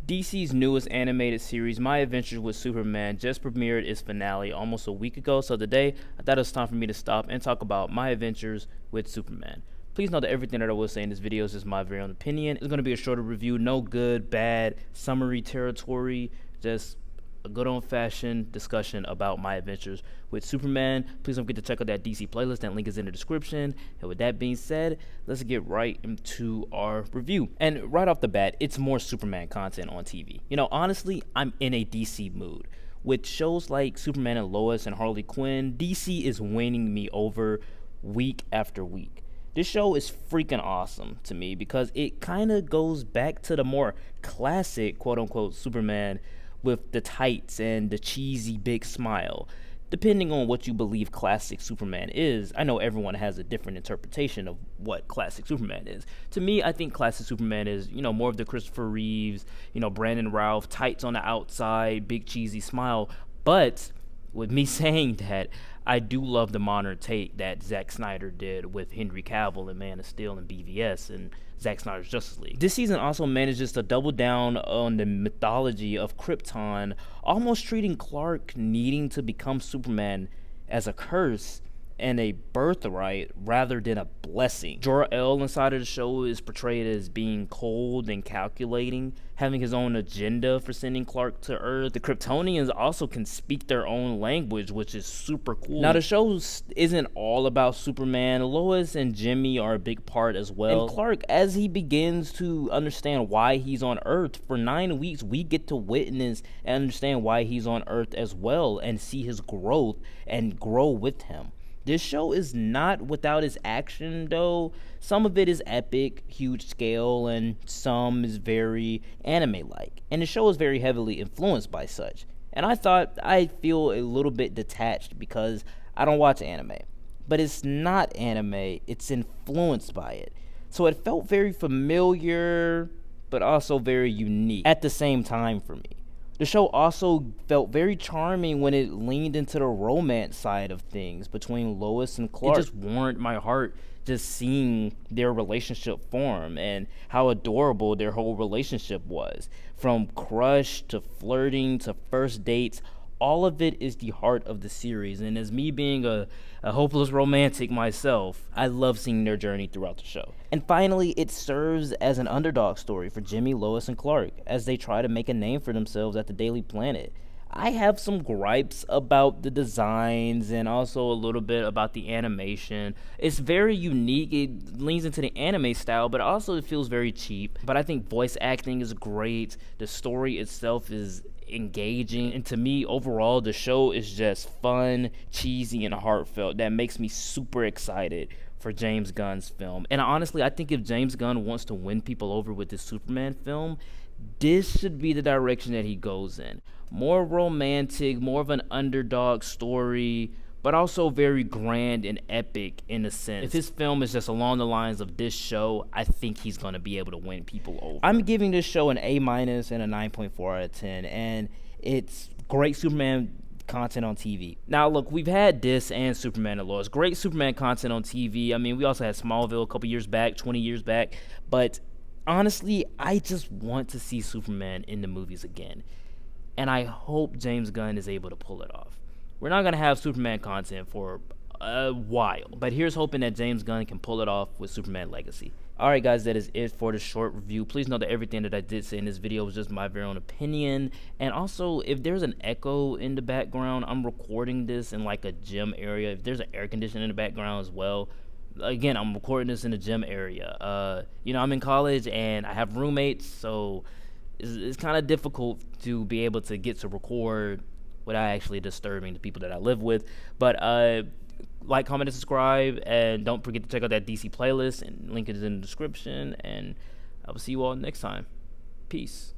DC's newest animated series, My Adventures with Superman, just premiered its finale almost a week ago, so today I thought it was time for me to stop and talk about My Adventures with Superman. Please note that everything that I will say in this video is just my very own opinion. It's going to be a shorter review, no good, bad, summary territory, just a good old-fashioned discussion about My Adventures with Superman. Please don't forget to check out that DC playlist. That link is in the description. And with that being said, let's get right into our review. And right off the bat, it's more Superman content on TV. You know, honestly, I'm in a DC mood. With shows like Superman and Lois and Harley Quinn, DC is winning me over week after week. This show is freaking awesome to me because it kind of goes back to the more classic, quote-unquote, Superman with the tights and the cheesy big smile. Depending on what you believe classic Superman is, I know everyone has a different interpretation of what classic Superman is. To me, I think classic Superman is, more of the Christopher Reeves, Brandon Routh, tights on the outside, big cheesy smile. But with me saying that, I do love the modern take that Zack Snyder did with Henry Cavill and Man of Steel and BVS and Zack Snyder's Justice League. This season also manages to double down on the mythology of Krypton, almost treating Clark needing to become Superman as a curse and a birthright rather than a blessing. Jor-El inside of the show is portrayed as being cold and calculating, having his own agenda for sending Clark to Earth. The Kryptonians also can speak their own language, which is super cool. Now, the show isn't all about Superman. Lois and Jimmy are a big part as well. And Clark, as he begins to understand why he's on Earth, for 9 weeks, we get to witness and understand why he's on Earth as well and see his growth and grow with him. This show is not without its action, though. Some of it is epic, huge scale, and some is very anime-like. And the show is very heavily influenced by such. And I feel a little bit detached because I don't watch anime. But it's not anime, it's influenced by it. So it felt very familiar, but also very unique at the same time for me. The show also felt very charming when it leaned into the romance side of things between Lois and Clark. It just warmed my heart just seeing their relationship form and how adorable their whole relationship was. From crush to flirting to first dates, all of it is the heart of the series. And as me being a hopeless romantic myself, I love seeing their journey throughout the show. And finally, it serves as an underdog story for Jimmy, Lois, and Clark as they try to make a name for themselves at the Daily Planet. I have some gripes about the designs and also a little bit about the animation. It's very unique. It leans into the anime style, but also it feels very cheap. But I think voice acting is great. The story itself is engaging, and to me overall the show is just fun, cheesy, and heartfelt. That makes me super excited for James Gunn's film. And honestly, I think if James Gunn wants to win people over with this Superman film, this should be the direction that he goes in. More romantic, more of an underdog story, but also very grand and epic in a sense. If his film is just along the lines of this show, I think he's going to be able to win people over. I'm giving this show an A- and a 9.4 out of 10, and it's great Superman content on TV. Now, look, we've had this and Superman and Lois. Great Superman content on TV. I mean, we also had Smallville a couple years back, 20 years back, but honestly, I just want to see Superman in the movies again, and I hope James Gunn is able to pull it off. We're not going to have Superman content for a while, but here's hoping that James Gunn can pull it off with Superman Legacy. Alright guys, that is it for the short review. Please know that everything that I did say in this video was just my very own opinion. And also, if there's an echo in the background, I'm recording this in like a gym area. If there's an air conditioner in the background as well, again, I'm recording this in the gym area. I'm in college and I have roommates, so it's kind of difficult to be able to get to record without actually disturbing the people that I live with. But like, comment, and subscribe, and don't forget to check out that DC playlist, and link is in the description, and I will see you all next time. Peace.